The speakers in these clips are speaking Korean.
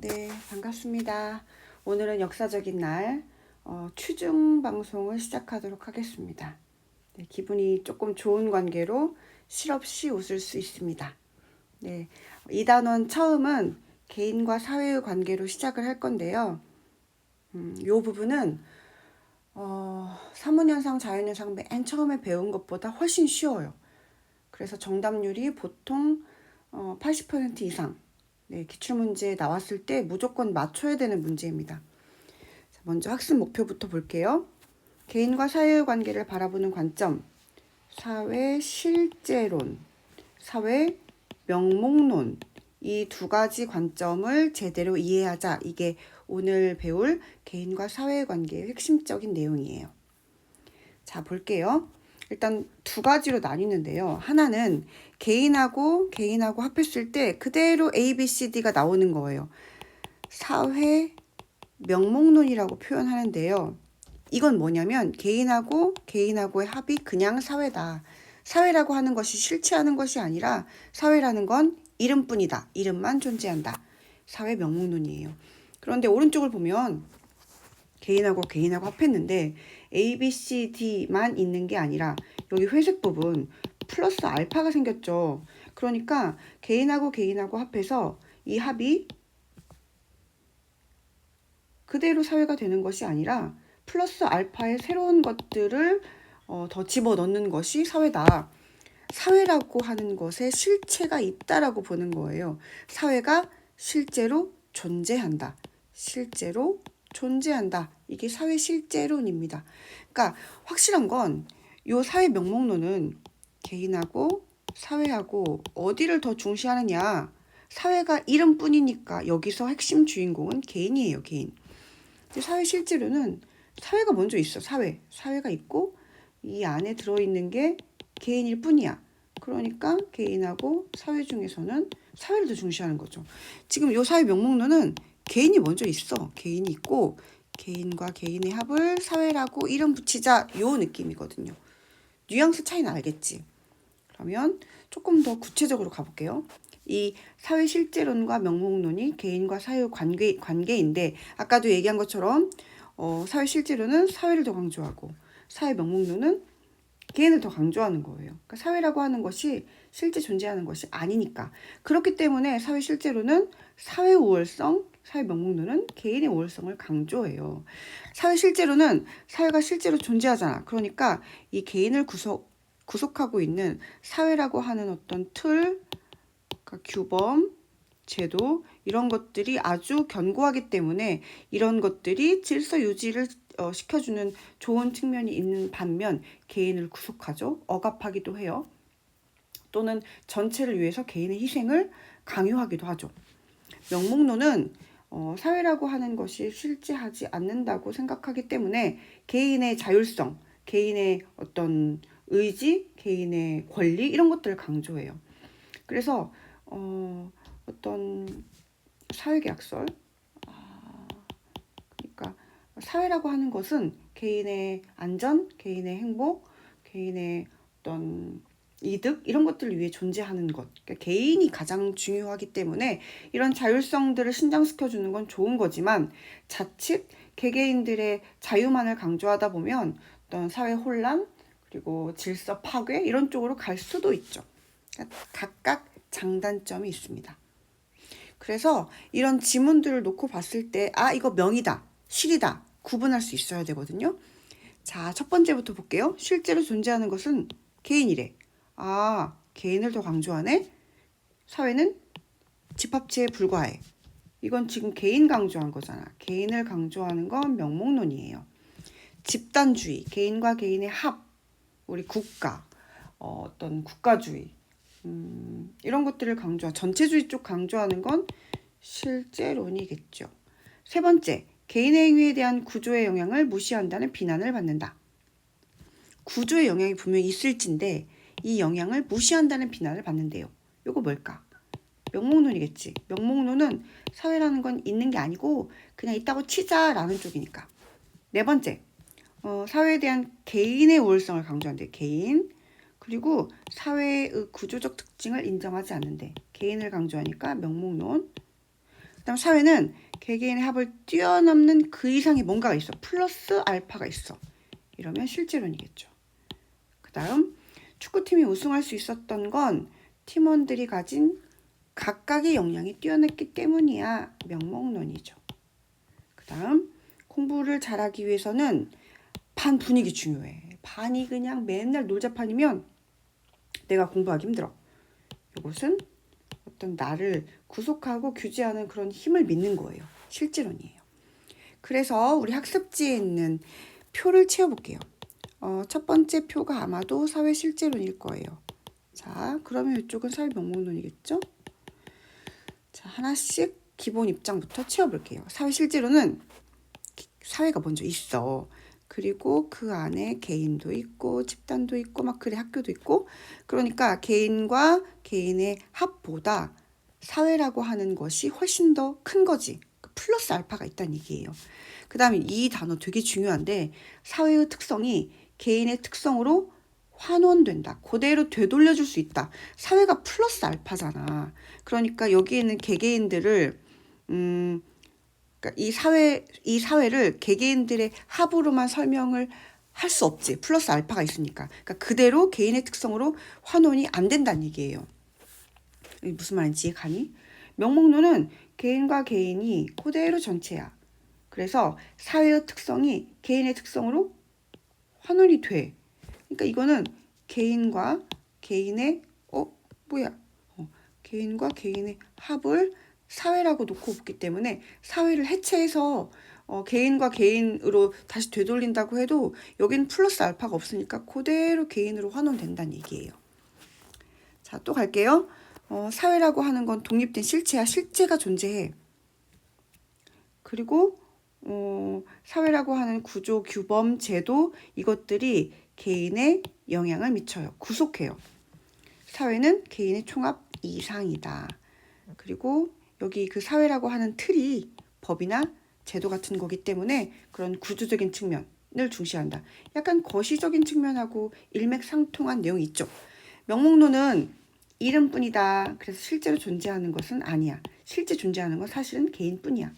네, 반갑습니다. 오늘은 역사적인 날 취중 방송을 시작하도록 하겠습니다. 네, 기분이 조금 좋은 관계로 실없이 웃을 수 있습니다. 네, 2단원 처음은 개인과 사회의 관계로 시작을 할 건데요. 이 부분은 사문현상, 자연현상 맨 처음에 배운 것보다 훨씬 쉬워요. 그래서 정답률이 보통 80% 이상. 네, 기출문제 나왔을 때 무조건 맞춰야 되는 문제입니다. 자, 먼저 학습 목표부터 볼게요. 개인과 사회의 관계를 바라보는 관점, 사회 실제론, 사회 명목론, 이 두 가지 관점을 제대로 이해하자. 이게 오늘 배울 개인과 사회의 관계의 핵심적인 내용이에요. 자, 볼게요. 일단 두 가지로 나뉘는데요. 하나는 개인하고 합했을 때 그대로 A, B, C, D가 나오는 거예요. 사회 명목론이라고 표현하는데요. 이건 뭐냐면 개인하고의 합이 그냥 사회다. 사회라고 하는 것이 실체하는 것이 아니라 사회라는 건 이름뿐이다. 이름만 존재한다. 사회 명목론이에요. 그런데 오른쪽을 보면 개인하고 합했는데 A, B, C, D만 있는 게 아니라 여기 회색 부분 플러스 알파가 생겼죠. 그러니까 개인하고 합해서 이 합이 그대로 사회가 되는 것이 아니라 플러스 알파의 새로운 것들을 더 집어넣는 것이 사회다. 사회라고 하는 것에 실체가 있다라고 보는 거예요. 사회가 실제로 존재한다. 실제로 존재한다. 이게 사회 실제론입니다. 그러니까 확실한 건 이 사회 명목론은 개인하고 사회하고 어디를 더 중시하느냐. 사회가 이름뿐이니까 여기서 핵심 주인공은 개인이에요. 개인. 사회 실제로는 사회가 먼저 있어. 사회가 있고 이 안에 들어있는 게 개인일 뿐이야. 그러니까 개인하고 사회 중에서는 사회를 더 중시하는 거죠. 지금 이 사회 명목론은 개인이 먼저 있어. 개인이 있고 개인과 개인의 합을 사회라고 이름 붙이자 요 느낌이거든요. 뉘앙스 차이는 알겠지? 그러면 조금 더 구체적으로 가볼게요. 이 사회 실제론과 명목론이 개인과 사회의 관계인데 아까도 얘기한 것처럼 사회 실제론은 사회를 더 강조하고 사회 명목론은 개인을 더 강조하는 거예요. 그러니까 사회라고 하는 것이 실제 존재하는 것이 아니니까. 그렇기 때문에 사회 실제론은 사회 우월성, 사회 명목론은 개인의 우월성을 강조해요. 사회 실제론은 사회가 실제로 존재하잖아. 그러니까 이 개인을 구속하고 있는 사회라고 하는 어떤 틀, 그러니까 규범, 제도 이런 것들이 아주 견고하기 때문에 이런 것들이 질서 유지를 시켜주는 좋은 측면이 있는 반면 개인을 구속하죠. 억압하기도 해요. 또는 전체를 위해서 개인의 희생을 강요하기도 하죠. 명목론은 사회라고 하는 것이 실제하지 않는다고 생각하기 때문에 개인의 자율성, 개인의 어떤 의지, 개인의 권리 이런 것들을 강조해요. 그래서 어떤 사회계약설, 그러니까 사회라고 하는 것은 개인의 안전, 개인의 행복, 개인의 어떤 이득 이런 것들을 위해 존재하는 것. 그러니까 개인이 가장 중요하기 때문에 이런 자율성들을 신장시켜주는 건 좋은 거지만 자칫 개개인들의 자유만을 강조하다 보면 어떤 사회 혼란 그리고 질서 파괴 이런 쪽으로 갈 수도 있죠. 그러니까 각각 장단점이 있습니다. 그래서 이런 지문들을 놓고 봤을 때 이거 명이다, 실이다 구분할 수 있어야 되거든요. 자, 첫 번째부터 볼게요. 실제로 존재하는 것은 개인이래. 개인을 더 강조하네. 사회는 집합체에 불과해. 이건 지금 개인 강조한 거잖아. 개인을 강조하는 건 명목론이에요. 집단주의, 개인과 개인의 합, 우리 국가, 어떤 국가주의 이런 것들을 전체주의 쪽 강조하는 건 실제론이겠죠. 세 번째, 개인의 행위에 대한 구조의 영향을 무시한다는 비난을 받는다. 구조의 영향이 분명히 있을진데 이 영향을 무시한다는 비난을 받는데요. 이거 뭘까? 명목론이겠지. 명목론은 사회라는 건 있는 게 아니고 그냥 있다고 치자라는 쪽이니까. 네 번째, 사회에 대한 개인의 우월성을 강조한대. 개인. 그리고 사회의 구조적 특징을 인정하지 않는데 개인을 강조하니까 명목론. 그다음 사회는 개개인의 합을 뛰어넘는 그 이상의 뭔가가 있어. 플러스 알파가 있어. 이러면 실제론이겠죠. 그다음 축구팀이 우승할 수 있었던 건 팀원들이 가진 각각의 역량이 뛰어났기 때문이야. 명목론이죠. 그다음 공부를 잘하기 위해서는 반 분위기 중요해. 반이 그냥 맨날 놀자판이면 내가 공부하기 힘들어. 이것은 어떤 나를 구속하고 규제하는 그런 힘을 믿는 거예요. 실제론이에요. 그래서 우리 학습지에 있는 표를 채워볼게요. 첫 번째 표가 아마도 사회 실제론일 거예요. 자, 그러면 이쪽은 사회 명목론이겠죠? 자, 하나씩 기본 입장부터 채워볼게요. 사회 실제론은 사회가 먼저 있어. 그리고 그 안에 개인도 있고 집단도 있고 막 그래 학교도 있고 그러니까 개인과 개인의 합보다 사회라고 하는 것이 훨씬 더 큰 거지. 플러스 알파가 있다는 얘기예요. 그 다음에 이 단어 되게 중요한데 사회의 특성이 개인의 특성으로 환원된다. 그대로 되돌려줄 수 있다. 사회가 플러스 알파잖아. 그러니까 여기 있는 개개인들을 그러니까 이 사회를 개개인들의 합으로만 설명을 할 수 없지. 플러스 알파가 있으니까. 그러니까 그대로 개인의 특성으로 환원이 안 된다는 얘기예요. 무슨 말인지 가니? 명목론은 개인과 개인이 그대로 전체야. 그래서 사회의 특성이 개인의 특성으로 환원이 돼. 그러니까 이거는 개인과 개인의 개인과 개인의 합을 사회라고 놓고 보기 때문에 사회를 해체해서 개인과 개인으로 다시 되돌린다고 해도 여기는 플러스 알파가 없으니까 그대로 개인으로 환원된다는 얘기예요. 자, 또 갈게요. 사회라고 하는 건 독립된 실체야. 실체가 존재해. 그리고 사회라고 하는 구조, 규범, 제도 이것들이 개인의 영향을 미쳐요. 구속해요. 사회는 개인의 총합 이상이다. 그리고 여기 그 사회라고 하는 틀이 법이나 제도 같은 거기 때문에 그런 구조적인 측면을 중시한다. 약간 거시적인 측면하고 일맥상통한 내용이 있죠. 명목론은 이름뿐이다. 그래서 실제로 존재하는 것은 아니야. 실제 존재하는 건 사실은 개인뿐이야.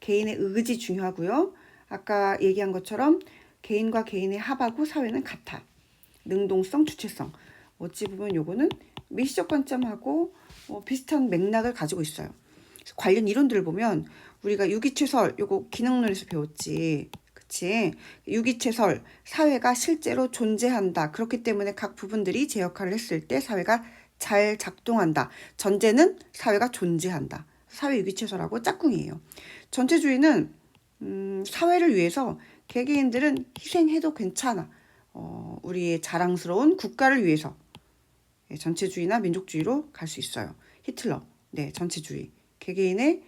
개인의 의지 중요하고요. 아까 얘기한 것처럼 개인과 개인의 합하고 사회는 같아. 능동성, 주체성. 어찌 보면 요거는 미시적 관점하고 비슷한 맥락을 가지고 있어요. 관련 이론들을 보면 우리가 유기체설 요거 기능론에서 배웠지. 그치? 유기체설 사회가 실제로 존재한다. 그렇기 때문에 각 부분들이 제 역할을 했을 때 사회가 잘 작동한다. 전제는 사회가 존재한다. 사회 유기체설하고 짝꿍이에요. 전체주의는 사회를 위해서 개개인들은 희생해도 괜찮아. 우리의 자랑스러운 국가를 위해서 전체주의나 민족주의로 갈 수 있어요. 히틀러, 네, 전체주의. 개개인의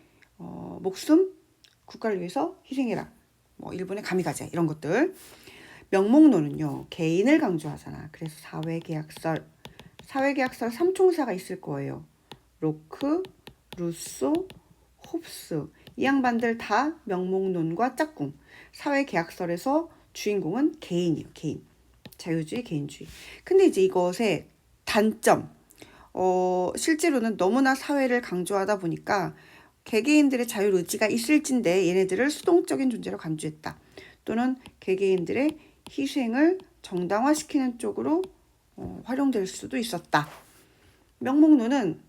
목숨, 국가를 위해서 희생해라. 일본의 가미가제 이런 것들. 명목론은요, 개인을 강조하잖아. 그래서 사회계약설 3총사가 있을 거예요. 로크, 루소, 홉스. 이 양반들 다 명목론과 짝꿍. 사회계약설에서 주인공은 개인이에요. 개인. 자유주의, 개인주의. 근데 이제 이것의 단점. 실제로는 너무나 사회를 강조하다 보니까 개개인들의 자율의지가 있을진데 얘네들을 수동적인 존재로 간주했다. 또는 개개인들의 희생을 정당화시키는 쪽으로 활용될 수도 있었다. 명목론은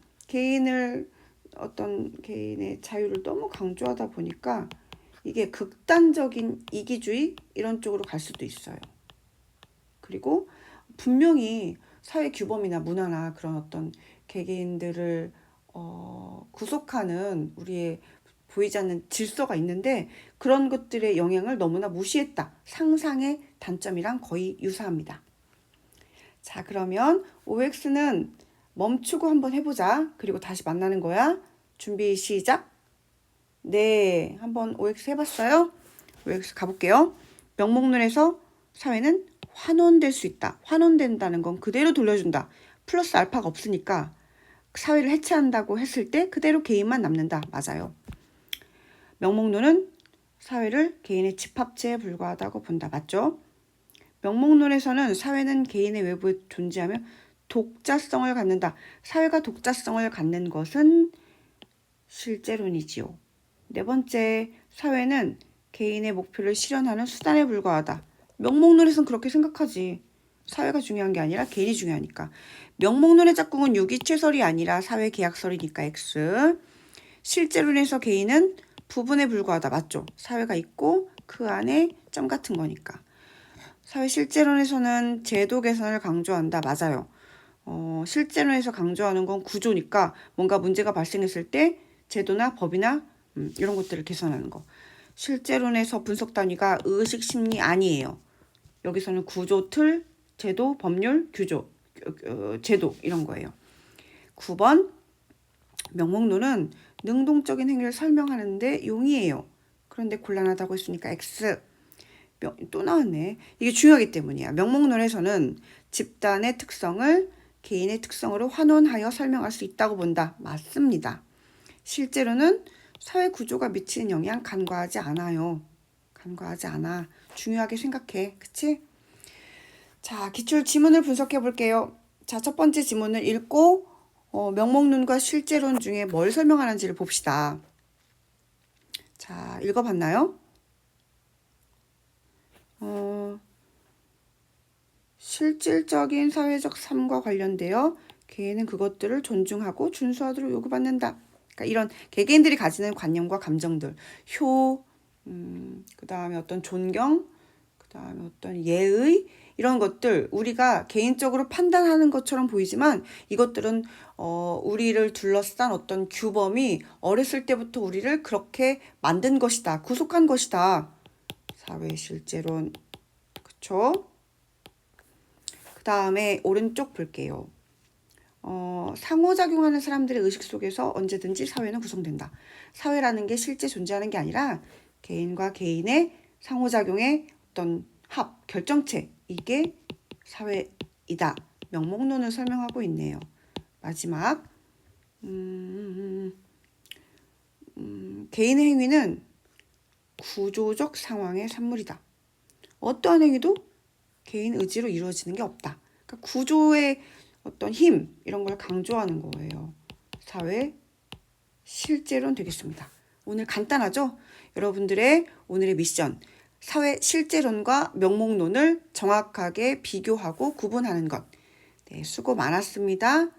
어떤 개인의 자유를 너무 강조하다 보니까 이게 극단적인 이기주의 이런 쪽으로 갈 수도 있어요. 그리고 분명히 사회 규범이나 문화나 그런 어떤 개개인들을 구속하는 우리의 보이지 않는 질서가 있는데 그런 것들의 영향을 너무나 무시했다. 상상의 단점이랑 거의 유사합니다. 자, 그러면 OX는 멈추고 한번 해보자. 그리고 다시 만나는 거야. 준비 시작. 네, 한번 OX 해봤어요? OX 가볼게요. 명목론에서 사회는 환원될 수 있다. 환원된다는 건 그대로 돌려준다. 플러스 알파가 없으니까 사회를 해체한다고 했을 때 그대로 개인만 남는다. 맞아요. 명목론은 사회를 개인의 집합체에 불과하다고 본다. 맞죠? 명목론에서는 사회는 개인의 외부에 존재하며 독자성을 갖는다. 사회가 독자성을 갖는 것은 실제론이지요. 네 번째, 사회는 개인의 목표를 실현하는 수단에 불과하다. 명목론에선 그렇게 생각하지. 사회가 중요한 게 아니라 개인이 중요하니까. 명목론의 짝꿍은 유기체설이 아니라 사회계약설이니까 X. 실제론에서 개인은 부분에 불과하다. 맞죠? 사회가 있고 그 안에 점 같은 거니까. 사회 실제론에서는 제도 개선을 강조한다. 맞아요. 실제론에서 강조하는 건 구조니까 뭔가 문제가 발생했을 때 제도나 법이나 이런 것들을 개선하는 거. 실제론에서 분석 단위가 의식 심리 아니에요. 여기서는 구조, 틀, 제도, 법률, 규조, 제도 이런 거예요. 9번 명목론은 능동적인 행위를 설명하는데 용이해요. 그런데 곤란하다고 했으니까 X. 또 나왔네. 이게 중요하기 때문이야. 명목론에서는 집단의 특성을 개인의 특성으로 환원하여 설명할 수 있다고 본다. 맞습니다. 실제로는 사회 구조가 미치는 영향 간과하지 않아요. 간과하지 않아. 중요하게 생각해. 그치? 자, 기출 지문을 분석해 볼게요. 자, 첫 번째 지문을 읽고 명목론과 실제론 중에 뭘 설명하는지를 봅시다. 자, 읽어봤나요? 실질적인 사회적 삶과 관련되어 개인은 그것들을 존중하고 준수하도록 요구받는다. 그러니까 이런 개개인들이 가지는 관념과 감정들, 그 다음에 어떤 존경, 그 다음에 어떤 예의, 이런 것들 우리가 개인적으로 판단하는 것처럼 보이지만 이것들은 우리를 둘러싼 어떤 규범이 어렸을 때부터 우리를 그렇게 만든 것이다. 구속한 것이다. 사회실제론. 그쵸? 그 다음에 오른쪽 볼게요. 상호작용하는 사람들의 의식 속에서 언제든지 사회는 구성된다. 사회라는 게 실제 존재하는 게 아니라 개인과 개인의 상호작용의 어떤 합, 결정체, 이게 사회이다. 명목론을 설명하고 있네요. 마지막 개인의 행위는 구조적 상황의 산물이다. 어떠한 행위도 개인 의지로 이루어지는 게 없다. 그러니까 구조의 어떤 힘 이런 걸 강조하는 거예요. 사회 실제론 되겠습니다. 오늘 간단하죠? 여러분들의 오늘의 미션, 사회 실제론과 명목론을 정확하게 비교하고 구분하는 것. 네, 수고 많았습니다.